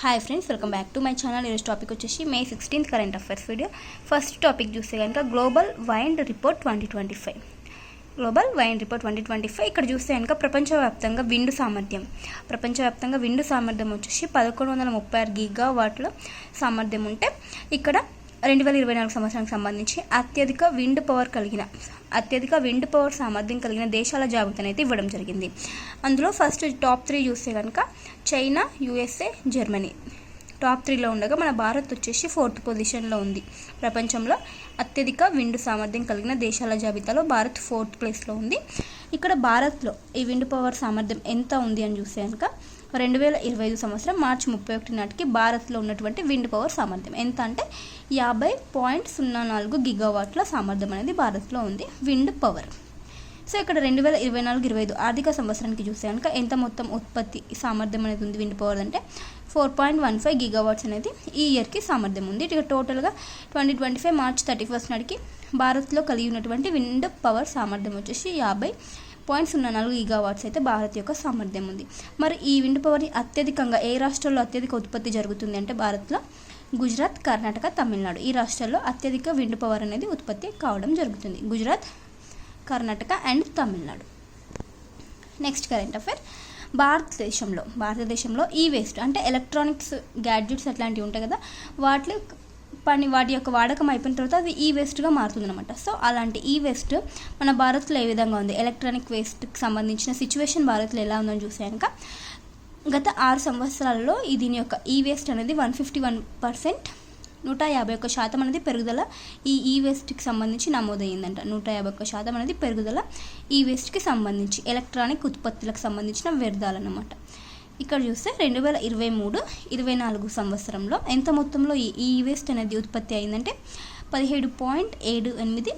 Hi friends, welcome back to my channel. ఈరోజు topic వచ్చేసి May 16th current affairs video. First topic చూస్తే కనుక global wind report 2025. Global wind report 2025 ఇక్కడ చూస్తే కనుక ప్రపంచవ్యాప్తంగా విండు సామర్థ్యం వచ్చేసి 1136 గీగావాట్ల సామర్థ్యం ఉంటే ఇక్కడ 2024 సంవత్సరానికి సంబంధించి అత్యధిక విండ్ పవర్ సామర్థ్యం కలిగిన దేశాల జాబితాను అయితే ఇవ్వడం జరిగింది. అందులో ఫస్ట్ టాప్ 3 చూస్తే కనుక చైనా, USA, జర్మనీ టాప్ 3లో ఉండగా మన భారత్ వచ్చేసి 4th పొజిషన్లో ఉంది. ప్రపంచంలో అత్యధిక విండ్ సామర్థ్యం కలిగిన దేశాల జాబితాలో భారత్ 4th ప్లేస్లో ఉంది. ఇక్కడ భారత్లో ఈ విండ్ పవర్ సామర్థ్యం ఎంత ఉంది అని చూస్తే కనుక 2025 సంవత్సరం మార్చి 31 నాటికి భారత్లో ఉన్నటువంటి విండ్ పవర్ సామర్థ్యం ఎంత అంటే 50.04 గిగావాట్ల సామర్థ్యం అనేది భారత్లో ఉంది విండ్ పవర్. సో ఇక్కడ 2024-25 ఆర్థిక సంవత్సరానికి చూస్తే కనుక ఎంత మొత్తం ఉత్పత్తి సామర్థ్యం అనేది ఉంది విండ్ పవర్ అంటే 4.15 గిగావాట్స్ అనేది ఈ ఇయర్కి సామర్థ్యం ఉంది. ఇక టోటల్గా 2025 మార్చ్ 31 నాటికి భారత్లో కలిగి ఉన్నటువంటి విండ్ పవర్ సామర్థ్యం వచ్చేసి 50.04 గిగావాట్స్ అయితే భారత్ యొక్క సామర్థ్యం ఉంది. మరి ఈ విండ్ పవర్ని అత్యధికంగా ఏ రాష్ట్రాల్లో అత్యధిక ఉత్పత్తి జరుగుతుంది అంటే భారత్లో గుజరాత్, కర్ణాటక, తమిళనాడు ఈ రాష్ట్రాల్లో అత్యధిక విండ్ పవర్ అనేది ఉత్పత్తి కావడం జరుగుతుంది. Gujarat, Karnataka and Tamil Nadu. Next current affair, భారతదేశంలో ఈ వేస్ట్ అంటే ఎలక్ట్రానిక్స్ గ్యాడ్జెట్స్ అట్లాంటివి ఉంటాయి కదా, వాటి యొక్క వాడకం అయిపోయిన తర్వాత అది ఈ వేస్ట్గా మారుతుంది అనమాట. సో అలాంటి ఈ వేస్ట్ మన భారత్లో ఏ విధంగా ఉంది, ఎలక్ట్రానిక్ వేస్ట్కి సంబంధించిన సిచ్యువేషన్ భారత్లో ఎలా ఉందని చూసే కనుక గత 6 సంవత్సరాలలో దీని యొక్క ఈ వేస్ట్ అనేది 151%, 151% అనేది పెరుగుదల ఈ వేస్ట్కి సంబంధించి నమోదయ్యిందంట. 151% అనేది పెరుగుదల ఈ వేస్ట్కి సంబంధించి ఎలక్ట్రానిక్ ఉత్పత్తులకు సంబంధించిన వ్యర్థాలన్నమాట. ఇక్కడ చూస్తే 2023-24 సంవత్సరంలో ఎంత మొత్తంలో ఈ వేస్ట్ అనేది ఉత్పత్తి అయిందంటే 17.78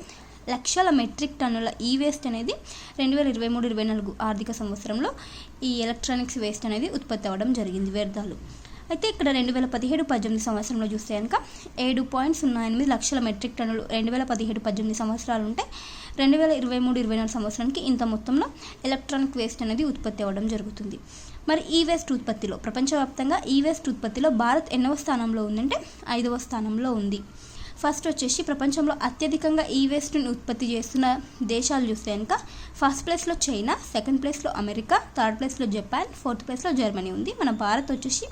లక్షల మెట్రిక్ టన్నుల ఈ వేస్ట్ అనేది 2023-24 ఆర్థిక సంవత్సరంలో ఈ ఎలక్ట్రానిక్స్ వేస్ట్ అనేది ఉత్పత్తి అవ్వడం జరిగింది, వ్యర్థాలు. అయితే ఇక్కడ 2017-18 సంవత్సరంలో చూస్తే కనుక 7.08 లక్షల మెట్రిక్ టన్నులు 2017-18 సంవత్సరాలు ఉంటే 2023-24 సంవత్సరానికి ఇంత మొత్తంలో ఎలక్ట్రానిక్ వేస్ట్ అనేది ఉత్పత్తి అవ్వడం జరుగుతుంది. మరి ఈ వేస్ట్ ఉత్పత్తిలో ప్రపంచవ్యాప్తంగా ఈ వేస్ట్ ఉత్పత్తిలో భారత్ ఎన్నవ స్థానంలో ఉందంటే 5వ స్థానంలో ఉంది. ఫస్ట్ వచ్చేసి ప్రపంచంలో అత్యధికంగా ఈ వేస్ట్ని ఉత్పత్తి చేస్తున్న దేశాలు చూస్తే కనుక ఫస్ట్ ప్లేస్లో చైనా, సెకండ్ ప్లేస్లో అమెరికా, థర్డ్ ప్లేస్లో జపాన్, 4th ప్లేస్లో జర్మనీ ఉంది. మన భారత్ వచ్చేసి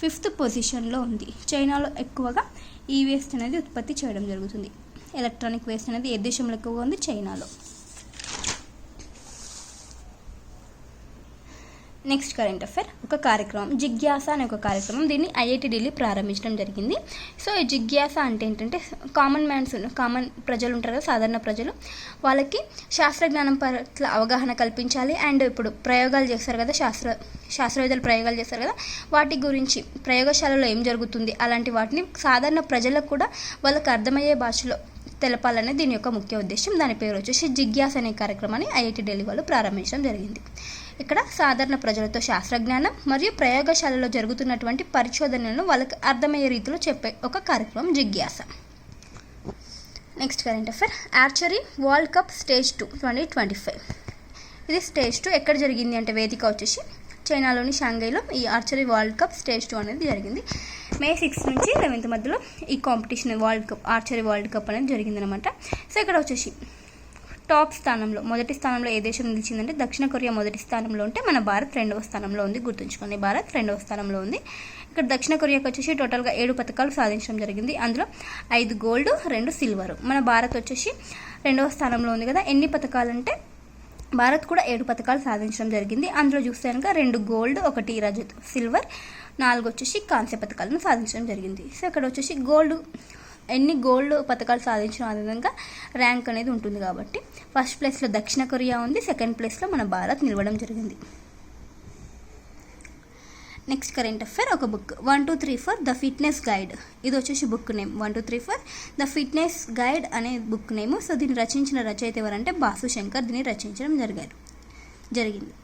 5th పొజిషన్లో ఉంది. చైనాలో ఎక్కువగా ఈ వేస్ట్ అనేది ఉత్పత్తి చేయడం జరుగుతుంది. ఎలక్ట్రానిక్ వేస్ట్ అనేది ఏ దేశంలో ఎక్కువగా ఉంది, చైనాలో. నెక్స్ట్ కరెంట్ అఫైర్, ఒక కార్యక్రమం జిజ్ఞాస అనే ఒక కార్యక్రమం, దీన్ని IIT ఢిల్లీ ప్రారంభించడం జరిగింది. సో ఈ జిజ్ఞాస అంటే ఏంటంటే కామన్ ప్రజలు ఉంటారు కదా, సాధారణ ప్రజలు, వాళ్ళకి శాస్త్రజ్ఞానం పట్ల అవగాహన కల్పించాలి. అండ్ ఇప్పుడు ప్రయోగాలు చేస్తారు కదా, శాస్త్రవేత్తలు ప్రయోగాలు చేస్తారు కదా, వాటి గురించి ప్రయోగశాలలో ఏం జరుగుతుంది అలాంటి వాటిని సాధారణ ప్రజలకు కూడా వాళ్ళకి అర్థమయ్యే భాషలో తెలపాలనే దీని యొక్క ముఖ్య ఉద్దేశం. దాని పేరు వచ్చేసి జిజ్ఞాస అనే కార్యక్రమాన్ని IIT ఢిల్లీ వాళ్ళు ప్రారంభించడం జరిగింది. ఇక్కడ సాధారణ ప్రజలతో శాస్త్రజ్ఞానం మరియు ప్రయోగశాలలో జరుగుతున్నటువంటి పరిశోధనలను వాళ్ళకి అర్థమయ్యే రీతిలో చెప్పే ఒక కార్యక్రమం జిజ్ఞాస. Next current affair, archery world cup stage 2 2025. ఇది స్టేజ్ 2 ఎక్కడ జరిగింది అంటే వేదిక వచ్చేసి చైనాలోని షాంఘైలో ఈ ఆర్చరీ వరల్డ్ కప్ స్టేజ్ 2 అనేది జరిగింది. May 6 నుంచి 11th మధ్యలో ఈ కాంపిటీషన్ ఆర్చరీ వరల్డ్ కప్ అనేది జరిగిందనమాట. సో ఇక్కడ వచ్చేసి టాప్ స్థానంలో మొదటి స్థానంలో ఏ దేశం నిలిచిందంటే దక్షిణ కొరియా మొదటి స్థానంలో ఉంటే మన భారత్ 2వ స్థానంలో ఉంది. గుర్తుంచుకోండి, భారత్ 2వ స్థానంలో ఉంది. ఇక్కడ దక్షిణ కొరియాకి వచ్చేసి టోటల్గా 7 పథకాలు సాధించడం జరిగింది. అందులో 5 గోల్డ్, 2 సిల్వర్. మన భారత్ వచ్చేసి 2వ స్థానంలో ఉంది కదా. ఎన్ని పథకాలు అంటే భారత్ కూడా 7 పథకాలు సాధించడం జరిగింది. అందులో చూస్తే కనుక 2 గోల్డ్, 1 రజత్, సిల్వర్, 4 వచ్చేసి కాంస్య పథకాలను సాధించడం జరిగింది. సో ఇక్కడ వచ్చేసి ఎన్ని గోల్డ్ పథకాలు సాధించిన విధంగా ర్యాంక్ అనేది ఉంటుంది కాబట్టి ఫస్ట్ ప్లేస్లో దక్షిణ కొరియా ఉంది, సెకండ్ ప్లేస్లో మన భారత్ నిలవడం జరిగింది. నెక్స్ట్ కరెంట్ అఫైర్, ఒక బుక్ 1-2-3-4 ద ఫిట్నెస్ గైడ్. ఇది వచ్చేసి book name 1-2-3-4 the fitness guide అనే బుక్ నేమ్. సో దీన్ని రచించిన రచయిత ఎవరంటే బాసు శంకర్, దీన్ని రచించడం జరిగింది.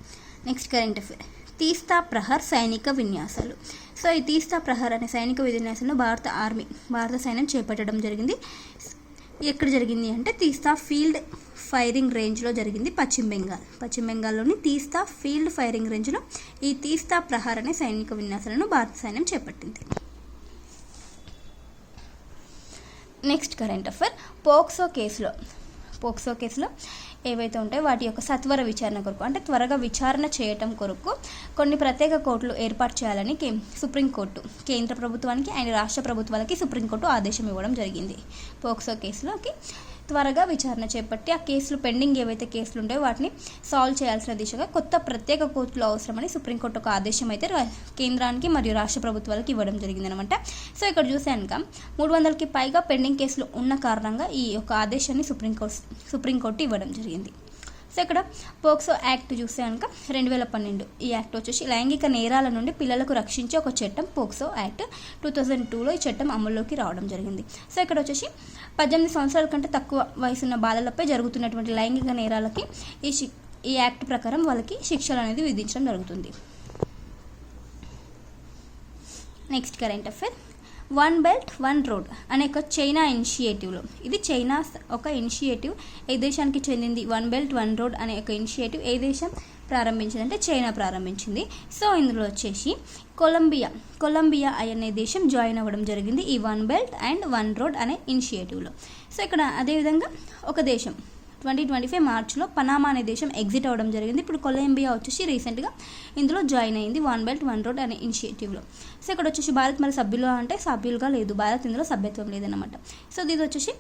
నెక్స్ట్ కరెంట్ అఫైర్, తీస్తా ప్రహర్ సైనిక విన్యాసాలు. సో ఈ తీస్తా ప్రహర్ అనే సైనిక విన్యాసాలను భారత సైన్యం చేపట్టడం జరిగింది. ఎక్కడ జరిగింది అంటే తీస్తా ఫీల్డ్ ఫైరింగ్ రేంజ్లో జరిగింది పశ్చిమ బెంగాల్లోని తీస్తా ఫీల్డ్ ఫైరింగ్ రేంజ్లో ఈ తీస్తా ప్రహార్ అనే సైనిక విన్యాసాలను భారత సైన్యం చేపట్టింది. నెక్స్ట్ కరెంట్ అఫైర్, పోక్సో కేసులో ఏవైతే ఉంటాయో వాటి యొక్క సత్వర విచారణ కొరకు అంటే త్వరగా విచారణ చేయటం కొరకు కొన్ని ప్రత్యేక కోర్టులు ఏర్పాటు చేయాలని సుప్రీంకోర్టు కేంద్ర ప్రభుత్వానికి అండ్ రాష్ట్ర ప్రభుత్వాలకి సుప్రీంకోర్టు ఆదేశం ఇవ్వడం జరిగింది. పోక్సో కేసులోకి త్వరగా విచారణ చేపట్టి ఆ కేసులు పెండింగ్ ఏవైతే కేసులు ఉంటాయో వాటిని సాల్వ్ చేయాల్సిన దిశగా కొత్త ప్రత్యేక కోర్టులు అవసరమని సుప్రీంకోర్టు ఒక ఆదేశం అయితే కేంద్రానికి మరియు రాష్ట్ర ప్రభుత్వాలకు ఇవ్వడం జరిగిందనమాట. సో ఇక్కడ చూసాక 300కి పైగా పెండింగ్ కేసులు ఉన్న కారణంగా ఈ యొక్క ఆదేశాన్ని సుప్రీంకోర్టు ఇవ్వడం జరిగింది. సో ఇక్కడ పోక్సో యాక్ట్ చూస్తే కనుక 2012 ఈ యాక్ట్ వచ్చేసి లైంగిక నేరాల నుండి పిల్లలకు రక్షించే ఒక చట్టం. పోక్సో యాక్ట్ 2002లో ఈ చట్టం అమల్లోకి రావడం జరిగింది. సో ఇక్కడ వచ్చేసి 18 సంవత్సరాల కంటే తక్కువ వయసున్న బాలలపై జరుగుతున్నటువంటి లైంగిక నేరాలకి ఈ యాక్ట్ ప్రకారం వాళ్ళకి శిక్షలు అనేది విధించడం జరుగుతుంది. Next current affair, one belt one road అనే ఒక చైనా ఇనిషియేటివ్లో, ఇది చైనా ఒక ఇనిషియేటివ్, ఏ దేశానికి చెందింది? వన్ బెల్ట్ వన్ రోడ్ అనే ఒక ఇనిషియేటివ్ ఏ దేశం ప్రారంభించింది అంటే చైనా ప్రారంభించింది. సో ఇందులో వచ్చేసి కొలంబియా అనే దేశం జాయిన్ అవ్వడం జరిగింది ఈ one belt and one road అనే ఇనిషియేటివ్లో. సో ఇక్కడ అదేవిధంగా ఒక దేశం 2025 మార్చిలో పనామా అనే దేశం ఎగ్జిట్ అవ్వడం జరిగింది. ఇప్పుడు కొలంబియా వచ్చేసి రీసెంట్గా ఇందులో జాయిన్ అయింది వన్ బెల్ట్ వన్ రోడ్ అనే ఇనిషియేటివ్లో. సో ఇక్కడ వచ్చేసి భారత్ మరి సభ్యులుగా లేదు, భారత్ ఇందులో సభ్యత్వం లేదన్నమాట. సో ఇది వచ్చేసి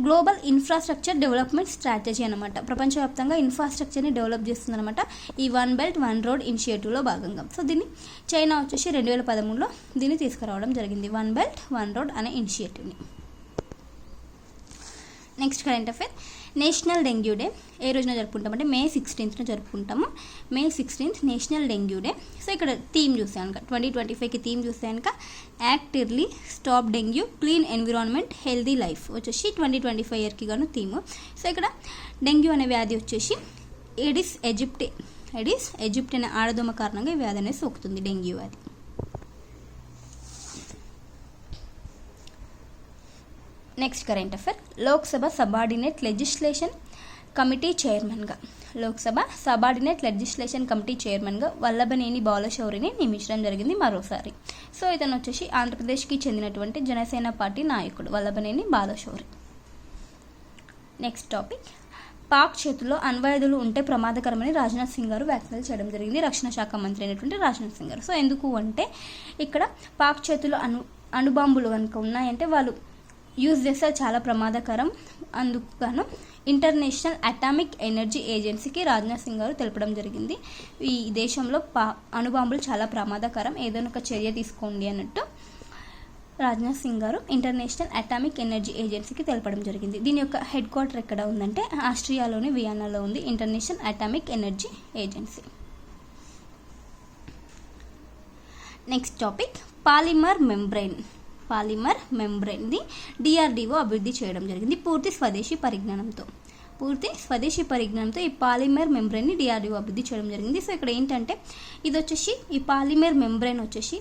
గ్లోబల్ ఇన్ఫ్రాస్ట్రక్చర్ డెవలప్మెంట్ స్ట్రాటజీ అనమాట. ప్రపంచవ్యాప్తంగా ఇన్ఫ్రాస్ట్రక్చర్ని డెవలప్ చేస్తుందన్నమాట ఈ వన్ బెల్ట్ వన్ రోడ్ ఇనిషియేటివ్లో భాగంగా. సో దీన్ని చైనా వచ్చేసి 2013లో దీన్ని తీసుకురావడం జరిగింది వన్ బెల్ట్ వన్ రోడ్ అనే ఇనిషియేటివ్ని. Next current affair, national dengue day ఏ రోజున జరుపుకుంటామంటే May 16th జరుపుకుంటాము. May 16th national dengue day. So ఇక్కడ థీమ్ చూస్తే కనుక 2025కి థీమ్ చూస్తే కనుక act early, stop dengue, clean environment, healthy life వచ్చేసి 2025 ఇయర్కి గాను థీమ్. సో ఇక్కడ డెంగ్యూ అనే వ్యాధి వచ్చేసి ఎడిస్ ఎజిప్ట్ అనే ఆడదోమ కారణంగా ఈ వ్యాధి అనేది సోకుతుంది, డెంగ్యూ వ్యాధి. Next current affair, Lok Sabha subordinate legislation committee చైర్మన్గా వల్లభనేని బాలశౌరిని నియమించడం జరిగింది మరోసారి. సో ఇతను వచ్చేసి ఆంధ్రప్రదేశ్కి చెందినటువంటి జనసేన పార్టీ నాయకుడు వల్లభనేని బాలశౌరి. నెక్స్ట్ టాపిక్, పాక్ చేతుల్లో అణ్వాయుధాలు ఉంటే ప్రమాదకరమని రాజ్నాథ్ సింగ్ గారు వ్యాఖ్యలు చేయడం జరిగింది, రక్షణ శాఖ మంత్రి అయినటువంటి రాజ్నాథ్ సింగ్ గారు. సో ఎందుకు అంటే ఇక్కడ పాక్ చేతుల్లో అణుబాంబులు కనుక ఉన్నాయంటే వాళ్ళు యూజ్ చేస్తే చాలా ప్రమాదకరం, అందుకు ఇంటర్నేషనల్ అటామిక్ ఎనర్జీ ఏజెన్సీకి రాజ్నాథ్ సింగ్ గారు తెలపడం జరిగింది ఈ దేశంలో అణుబాంబులు చాలా ప్రమాదకరం, ఏదైనా ఒక చర్య తీసుకోండి అన్నట్టు రాజ్నాథ్ సింగ్ గారు ఇంటర్నేషనల్ అటామిక్ ఎనర్జీ ఏజెన్సీకి తెలపడం జరిగింది. దీని యొక్క హెడ్ క్వార్టర్ ఎక్కడ ఉందంటే ఆస్ట్రియాలోని వియన్నాలో ఉంది international atomic energy agency. Next topic, polymer మెంబ్రెయిన్ని డిఆర్డిఓ అభివృద్ధి చేయడం జరిగింది పూర్తి స్వదేశీ పరిజ్ఞానంతో ఈ పాలిమర్ మెంబ్రెయిన్ని డిఆర్డిఓ అభివృద్ధి చేయడం జరిగింది. సో ఇక్కడ ఏంటంటే ఇది వచ్చేసి ఈ పాలిమర్ మెంబ్రెయిన్ వచ్చేసి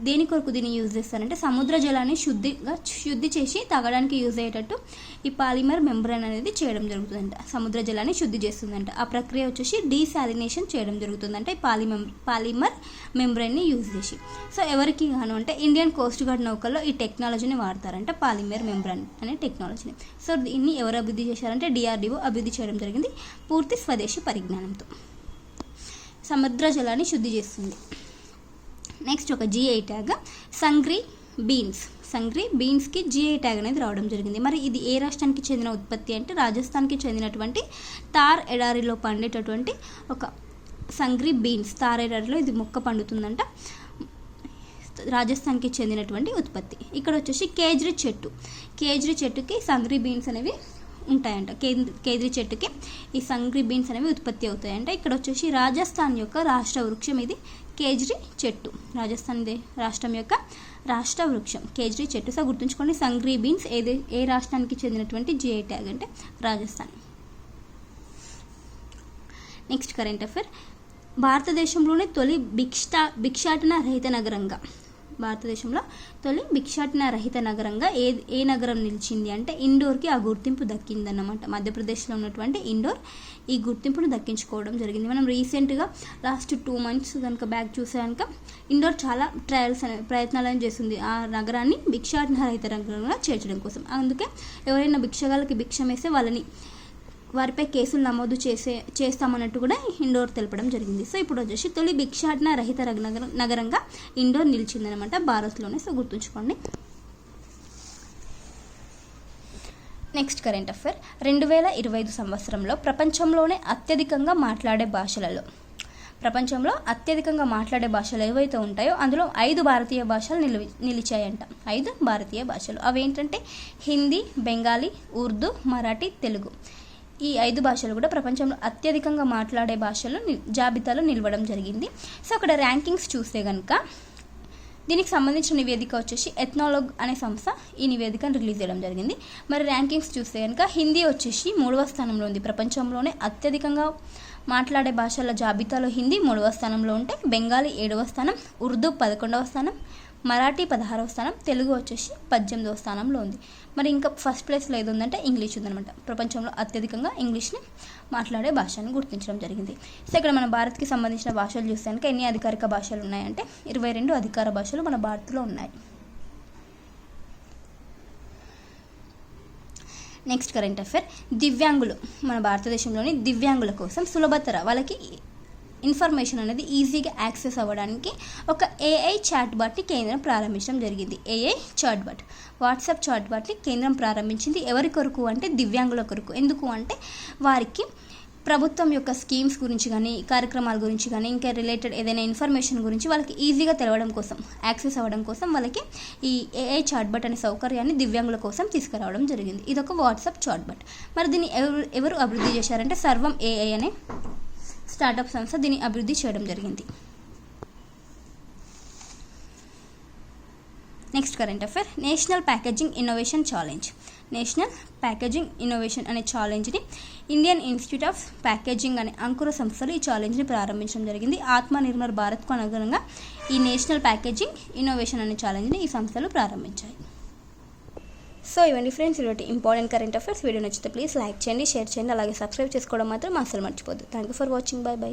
దేని కొరకు దీన్ని యూజ్ చేస్తారంటే సముద్ర జలాన్ని శుద్ధి చేసి తాగడానికి యూజ్ అయ్యేటట్టు ఈ పాలిమర్ మెంబ్రెయిన్ అనేది చేయడం జరుగుతుందంట. సముద్ర జలాన్ని శుద్ధి చేస్తుందంట. ఆ ప్రక్రియ వచ్చేసి డీసాలినేషన్ చేయడం జరుగుతుందంట ఈ పాలిమర్ మెంబ్రెయిన్ని యూజ్ చేసి. సో ఎవరికి గాను అంటే ఇండియన్ కోస్ట్ గార్డ్ నౌకల్లో ఈ టెక్నాలజీని వాడతారంట, పాలిమర్ మెంబ్రెయిన్ అనే టెక్నాలజీని. సో దీన్ని ఎవరు అభివృద్ధి చేశారంటే డిఆర్డిఓ అభివృద్ధి చేయడం జరిగింది పూర్తి స్వదేశీ పరిజ్ఞానంతో. సముద్ర జలాన్ని శుద్ధి చేస్తుంది. నెక్స్ట్ ఒక GI ట్యాగ్, సంగ్రీ బీన్స్కి GI ట్యాగ్ అనేది రావడం జరిగింది. మరి ఇది ఏ రాష్ట్రానికి చెందిన ఉత్పత్తి అంటే రాజస్థాన్కి చెందినటువంటి తార్ ఎడారిలో పండేటటువంటి ఒక సంగ్రీ బీన్స్, తార్ ఎడారిలో ఇది మొక్క పండుతుందంట, రాజస్థాన్కి చెందినటువంటి ఉత్పత్తి. ఇక్కడ వచ్చేసి కేజ్రీ చెట్టుకి సంగ్రీ బీన్స్ అనేవి ఉంటాయంట. కేజ్రీ చెట్టుకి ఈ సంగ్రీ బీన్స్ అనేవి ఉత్పత్తి అవుతాయంట. ఇక్కడ వచ్చేసి రాజస్థాన్ యొక్క రాష్ట్ర వృక్షం ఇది కేజ్రీ చెట్టు, రాజస్థాన్ రాష్ట్రం యొక్క రాష్ట్ర వృక్షం కేజ్రీ చెట్టు. సో గుర్తుంచుకోండి, సంగ్రీ బీన్స్ ఏ రాష్ట్రానికి చెందినటువంటి GI ట్యాగ్ అంటే రాజస్థాన్. నెక్స్ట్ కరెంట్ అఫైర్, భారతదేశంలోనే తొలి భిక్షాటన రహిత నగరంగా భారతదేశంలో తొలి భిక్షాటన రహిత నగరంగా ఏ నగరం నిలిచింది అంటే ఇండోర్కి ఆ గుర్తింపు దక్కిందన్నమాట. మధ్యప్రదేశ్లో ఉన్నటువంటి ఇండోర్ ఈ గుర్తింపును దక్కించుకోవడం జరిగింది. మనం రీసెంట్గా లాస్ట్ 2 months కనుక బ్యాక్ చూసే కనుక ఇండోర్ చాలా ప్రయత్నాలను చేస్తుంది ఆ నగరాన్ని భిక్షాటన రహిత నగరంగా చేర్చడం కోసం. అందుకే ఎవరైనా భిక్షగాళ్ళకి భిక్షం వేస్తే వారిపై కేసులు నమోదు చేస్తామన్నట్టు కూడా ఇండోర్ తెలపడం జరిగింది. సో ఇప్పుడు వచ్చేసి తొలి భిక్షాటన రహిత నగరంగా ఇండోర్ నిలిచిందనమాట భారత్లోనే. సో గుర్తుంచుకోండి. Next current affair. 2025 సంవత్సరంలో ప్రపంచంలో అత్యధికంగా మాట్లాడే భాషలు ఏవైతే ఉంటాయో అందులో 5 భారతీయ భాషలు నిలిచాయంట. 5 భారతీయ భాషలు అవేంటంటే హిందీ, బెంగాలీ, ఉర్దూ, మరాఠీ, తెలుగు. ఈ 5 భాషలు కూడా ప్రపంచంలో అత్యధికంగా మాట్లాడే భాషలు జాబితాలో నిలవడం జరిగింది. సో అక్కడ ర్యాంకింగ్స్ చూస్తే కనుక దీనికి సంబంధించిన నివేదిక వచ్చేసి ఎథ్నాలజీ అనే సంస్థ ఈ నివేదికను రిలీజ్ చేయడం జరిగింది. మరి ర్యాంకింగ్స్ చూస్తే కనుక హిందీ వచ్చేసి 3వ స్థానంలో ఉంది. ప్రపంచంలోనే అత్యధికంగా మాట్లాడే భాషల జాబితాలో హిందీ 3వ స్థానంలో ఉంటే బెంగాలీ 7వ స్థానం, ఉర్దూ 11వ స్థానం, మరాఠీ 16వ స్థానం, తెలుగు వచ్చేసి 18వ స్థానంలో ఉంది. మరి ఇంకా ఫస్ట్ ప్లేస్లో ఏది ఉందంటే ఇంగ్లీష్ ఉందన్నమాట. ప్రపంచంలో అత్యధికంగా ఇంగ్లీష్ని మాట్లాడే భాషను గుర్తించడం జరిగింది. సో ఇక్కడ మన భారత్కి సంబంధించిన భాషలు చూస్తే కనుక ఎన్ని అధికారిక భాషలు ఉన్నాయంటే 22 అధికార భాషలు మన భారత్లో ఉన్నాయి. Next current affair. దివ్యాంగులు మన భారతదేశంలోని దివ్యాంగుల కోసం సులభతర వాళ్ళకి ఇన్ఫర్మేషన్ అనేది ఈజీగా యాక్సెస్ అవ్వడానికి ఒక AI చాట్బాట్ని కేంద్రం ప్రారంభించడం జరిగింది. AI చాట్బాట్, వాట్సాప్ చాట్బాట్ని కేంద్రం ప్రారంభించింది. ఎవరి కొరకు అంటే దివ్యాంగుల కొరకు. ఎందుకు అంటే వారికి ప్రభుత్వం యొక్క స్కీమ్స్ గురించి కానీ, కార్యక్రమాల గురించి కానీ, ఇంకా రిలేటెడ్ ఏదైనా ఇన్ఫర్మేషన్ గురించి వాళ్ళకి ఈజీగా తెలవడం కోసం, యాక్సెస్ అవ్వడం కోసం వాళ్ళకి ఈ AI చాట్బాట్ అనే సౌకర్యాన్ని దివ్యాంగుల కోసం తీసుకురావడం జరిగింది. ఇదొక వాట్సాప్ చాట్బాట్. మరి దీన్ని ఎవరు అభివృద్ధి చేశారంటే సర్వం AI అనే స్టార్టప్ సంస్థ దీన్ని అభివృద్ధి చేయడం జరిగింది. Next current affair. National packaging innovation challenge. National packaging innovation అనే ఛాలెంజ్ని ఇండియన్ ఇన్స్టిట్యూట్ ఆఫ్ ప్యాకేజింగ్ అనే అంకుర సంస్థలు ఈ ఛాలెంజ్ని ప్రారంభించడం జరిగింది. ఆత్మ నిర్భర్ భారత్కు అనుగుణంగా ఈ నేషనల్ ప్యాకేజింగ్ ఇన్నోవేషన్ అనే ఛాలెంజ్ని ఈ సంస్థలు ప్రారంభించాయి. సో ఇవన్నీ ఫ్రెండ్స్ ఇటువంటి ఇంపార్టెంట్ కరెంట్ అఫైర్స్. వీడియో నచ్చితే ప్లీజ్ లైక్ చేయండి, షేర్ చేయండి, అలాగే సబ్స్క్రైబ్ చేసుకోవడం మాత్రం అసలు మర్చిపోద్దు. Thank you for watching. Bye by.